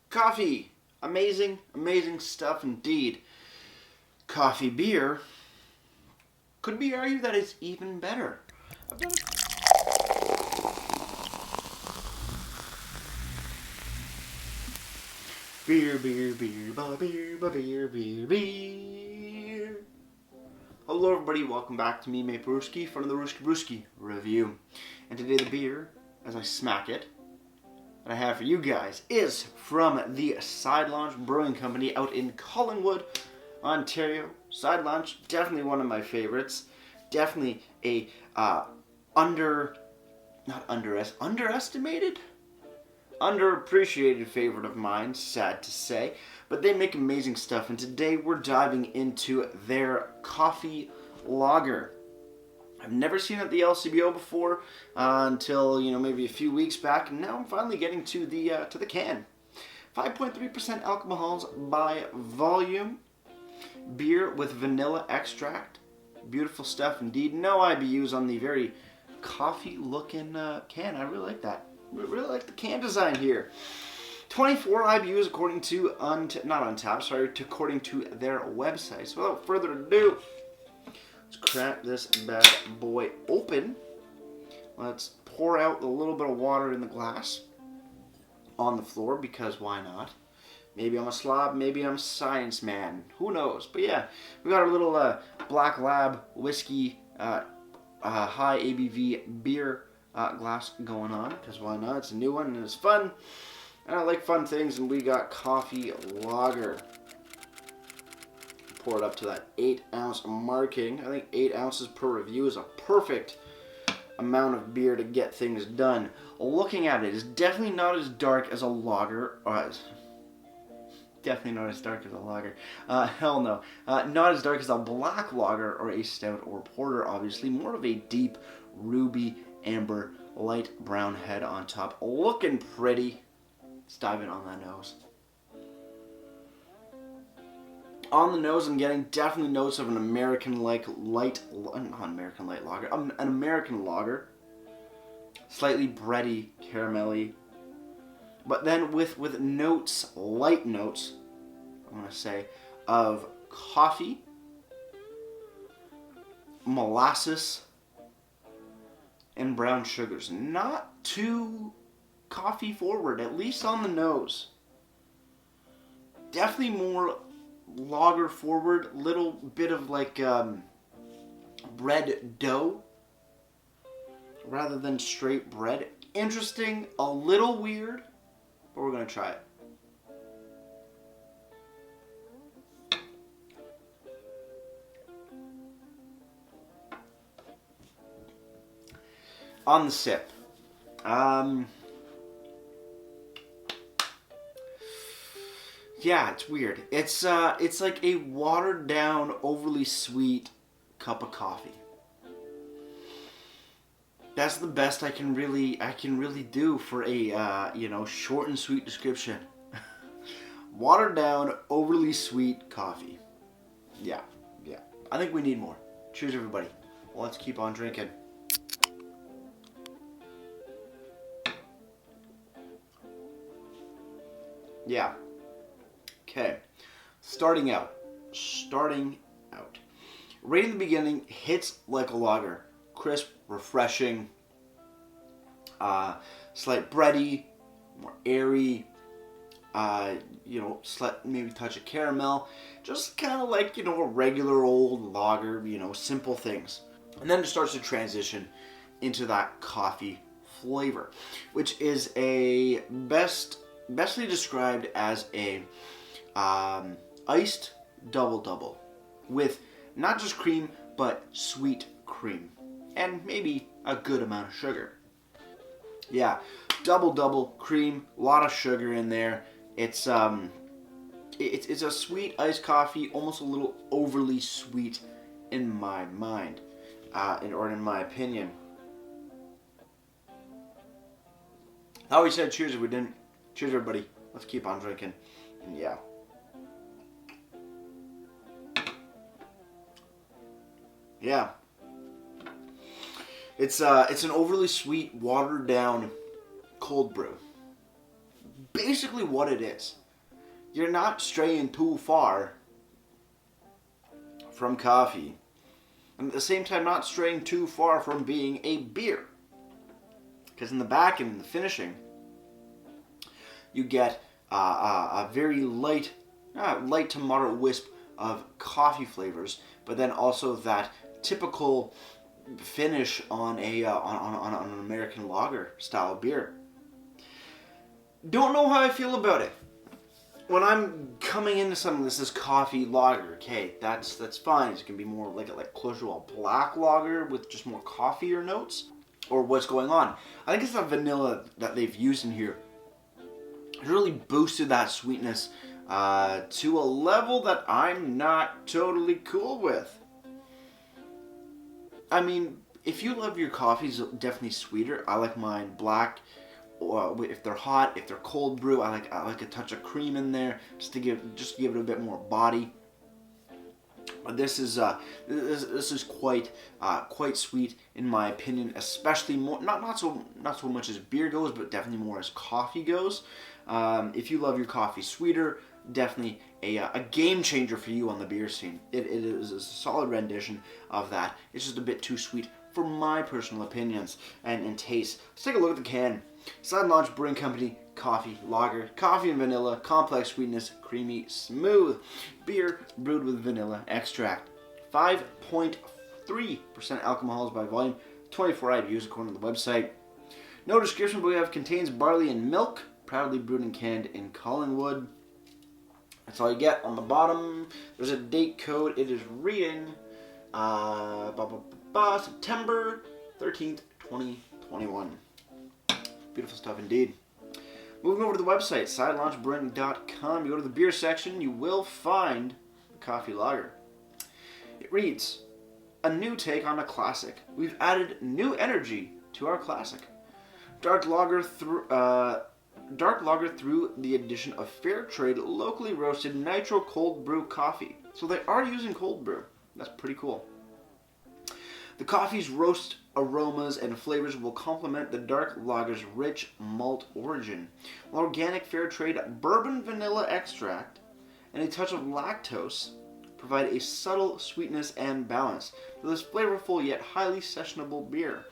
Coffee. Amazing, amazing stuff indeed. Coffee beer could be argued that it's even better. I've done beer, beer, beer, beer, beer, beer. Hello everybody, welcome back to me, Mate Brewski, from the Brewski review. And today the beer, as I smack it, that I have for you guys is from the Side Launch Brewing Company out in Collingwood, Ontario. Side Launch, definitely one of my favorites. Definitely a underappreciated favorite of mine, sad to say. But they make amazing stuff, and today we're diving into their coffee lager. I've never seen it at the LCBO before until maybe a few weeks back, and now I'm finally getting to the can. 5.3% alcohols by volume. Beer with vanilla extract. Beautiful stuff indeed. No IBUs on the very coffee-looking can. I really like that. I really like the can design here. 24 IBUs according to according to their website. So without further ado, let's crack this bad boy open. Let's pour out a little bit of water in the glass on the floor, because why not? Maybe I'm a slob, maybe I'm a science man. Who knows? But yeah, we got our little Black Lab whiskey high ABV beer glass going on, because why not? It's a new one and it's fun. And I like fun things, and we got coffee lager. Pour it up to that 8-ounce marking. I think 8 ounces per review is a perfect amount of beer to get things done. Looking at it, it's definitely not as dark as a lager. Definitely not as dark as a lager. Hell no. Not as dark as a black lager or a stout or porter, obviously. More of a deep ruby amber light brown head on top. Looking pretty. Let's dive in on that nose. On the nose, I'm getting definitely notes of an American lager. An American lager. Slightly bready, caramelly. But then with notes, light notes, I'm going to say, of coffee, molasses, and brown sugars. Not too coffee forward, at least on the nose. Definitely more lager forward, little bit of like bread dough rather than straight bread. Interesting, a little weird, but we're going to try it. On the sip. Yeah, it's weird. It's like a watered down, overly sweet cup of coffee. That's the best I can really do for a short and sweet description. Watered down, overly sweet coffee. Yeah. I think we need more. Cheers, everybody. Let's keep on drinking. Yeah. Okay. Starting out. Right in the beginning, hits like a lager. Crisp, refreshing, slight bready, more airy, slight maybe touch of caramel. Just kind of like, a regular old lager, simple things. And then it starts to transition into that coffee flavor, which is bestly described as a iced double with not just cream, but sweet cream. And maybe a good amount of sugar. Yeah, double cream, a lot of sugar in there. It's a sweet iced coffee, almost a little overly sweet in my mind, or in my opinion. I always said cheers if we didn't. Cheers, everybody. Let's keep on drinking. And yeah. Yeah. It's an overly sweet, watered down cold brew. basically what it is. You're not straying too far from coffee, and at the same time not straying too far from being a beer. Because in the back and in the finishing, you get a very light to moderate wisp of coffee flavors, but then also that typical finish on an American lager style beer. Don't know how I feel about it. When I'm coming into something this is coffee lager, okay, that's fine. It can be more like closer to a black lager with just more coffeeier notes, or what's going on. I think it's the vanilla that they've used in here. It's really boosted that sweetness to a level that I'm not totally cool with. I mean, if you love your coffees definitely sweeter, I like mine black. If they're hot, if they're cold brew, I like a touch of cream in there just to give it a bit more body. But this is quite sweet in my opinion, especially more not so much as beer goes, but definitely more as coffee goes. If you love your coffee sweeter, definitely a game changer for you on the beer scene. It is a solid rendition of that. It's just a bit too sweet for my personal opinions and taste. Let's take a look at the can. Side Launch Brewing Company coffee lager, coffee and vanilla, complex sweetness, creamy, smooth. Beer brewed with vanilla extract. 5.3% alcohols by volume, 24 IBUs according to the website. No description, but we have contains barley and milk, proudly brewed and canned in Collingwood. That's all you get. On the bottom, there's a date code. It is reading September 13th, 2021. Beautiful stuff indeed. Moving over to the website, sidelaunchbrewing.com. You go to the beer section, you will find the coffee lager. It reads, a new take on a classic. We've added new energy to our classic. Dark lager through the addition of fair trade, locally roasted nitro cold brew coffee. So they are using cold brew. That's pretty cool. The coffee's roast aromas and flavors will complement the dark lager's rich malt origin. Organic fair trade bourbon vanilla extract and a touch of lactose provide a subtle sweetness and balance to this flavorful yet highly sessionable beer.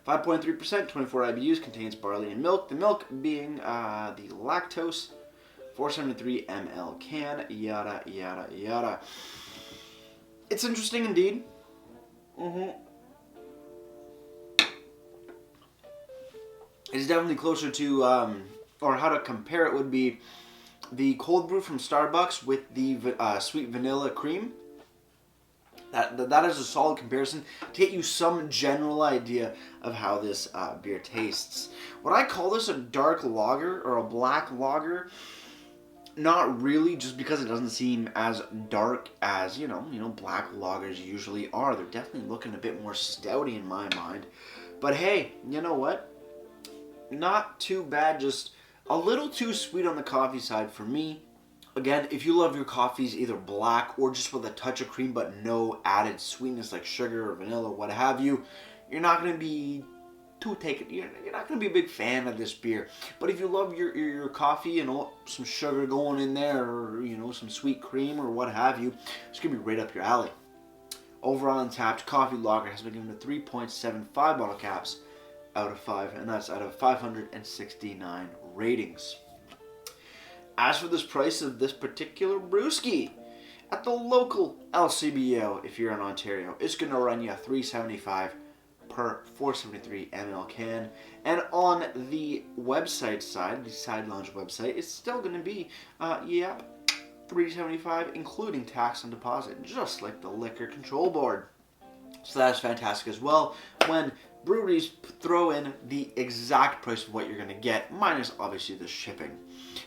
5.3%, 24 IBUs, contains barley and milk. The milk being the lactose, 473 ml can, yada, yada, yada. It's interesting indeed. It's definitely closer to, or how to compare it would be the cold brew from Starbucks with the sweet vanilla cream. That is a solid comparison to get you some general idea of how this beer tastes. Would I call this a dark lager or a black lager? Not really, just because it doesn't seem as dark as, you know, black lagers usually are. They're definitely looking a bit more stouty in my mind. But hey, you know what? Not too bad, just a little too sweet on the coffee side for me. Again, if you love your coffees either black or just with a touch of cream but no added sweetness like sugar or vanilla, what have you, you're not going to be you're not going to be a big fan of this beer. But if you love your coffee and some sugar going in there, or some sweet cream or what have you, it's going to be right up your alley. Overall, Untappd coffee lager has been given a 3.75 bottle caps out of 5, and that's out of 569 ratings. As for this price of this particular brewski, at the local LCBO, if you're in Ontario, it's going to run you $3.75 per 473 ml can. And on the website side, the Side Lounge website, it's still going to be, $3.75, including tax and deposit, just like the Liquor Control Board. So that's fantastic as well, when breweries throw in the exact price of what you're going to get, minus obviously the shipping.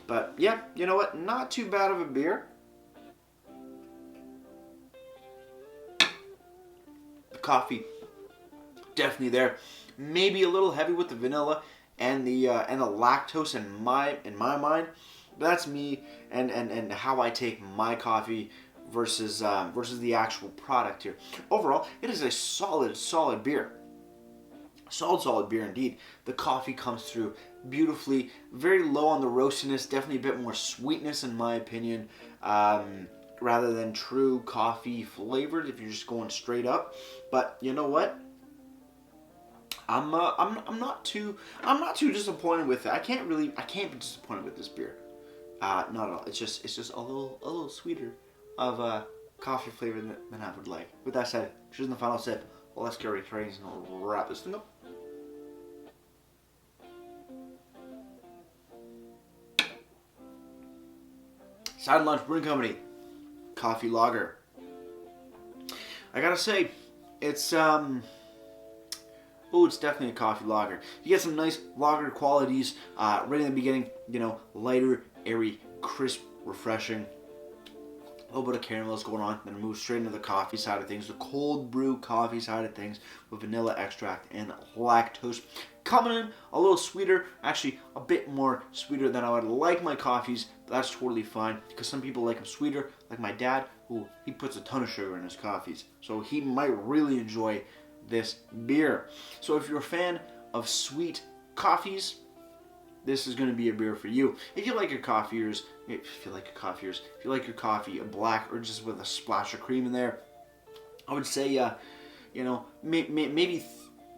But yeah, you know what? Not too bad of a beer. The coffee, definitely there. Maybe a little heavy with the vanilla and the lactose in my mind. But that's me and how I take my coffee versus the actual product here. Overall, it is a solid beer. Solid beer indeed. The coffee comes through beautifully. Very low on the roastiness, definitely a bit more sweetness in my opinion, rather than true coffee flavored if you're just going straight up. But you know what? I'm not too disappointed with it. I can't be disappointed with this beer. Not at all. It's just a little sweeter of coffee flavor than I would like. With that said, cheers in the final sip. Well, let's get ready to and I'll wrap this thing up. Side Lunch Brewing Company coffee lager. I gotta say, it's it's definitely a coffee lager. You get some nice lager qualities right in the beginning. You know, lighter, airy, crisp, refreshing. A little bit of caramels going on, then it moves straight into the coffee side of things, the cold brew coffee side of things with vanilla extract and lactose. Coming in a little sweeter, actually a bit more sweeter than I would like my coffees, but that's totally fine because some people like them sweeter, like my dad, who he puts a ton of sugar in his coffees, so he might really enjoy this beer. So if you're a fan of sweet coffees, this is going to be a beer for you. If you like your coffee a black or just with a splash of cream in there, I would say, you know, maybe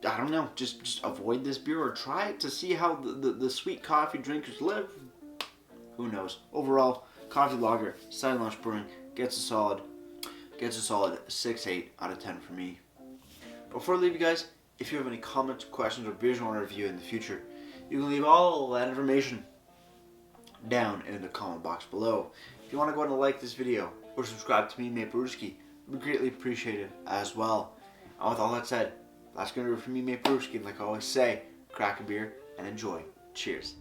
I don't know, just avoid this beer or try it to see how the sweet coffee drinkers live. Who knows? Overall, coffee lager, Side Lunch Brewing gets a solid 6-8 out of 10 for me. Before I leave you guys, if you have any comments, questions, or beers you want to review in the future, you can leave all that information down in the comment box below. If you want to go ahead and like this video or subscribe to me, Mate Brewski, it would be greatly appreciated as well. And with all that said, that's going to do it for me, Mate Brewski. Like I always say, crack a beer and enjoy. Cheers.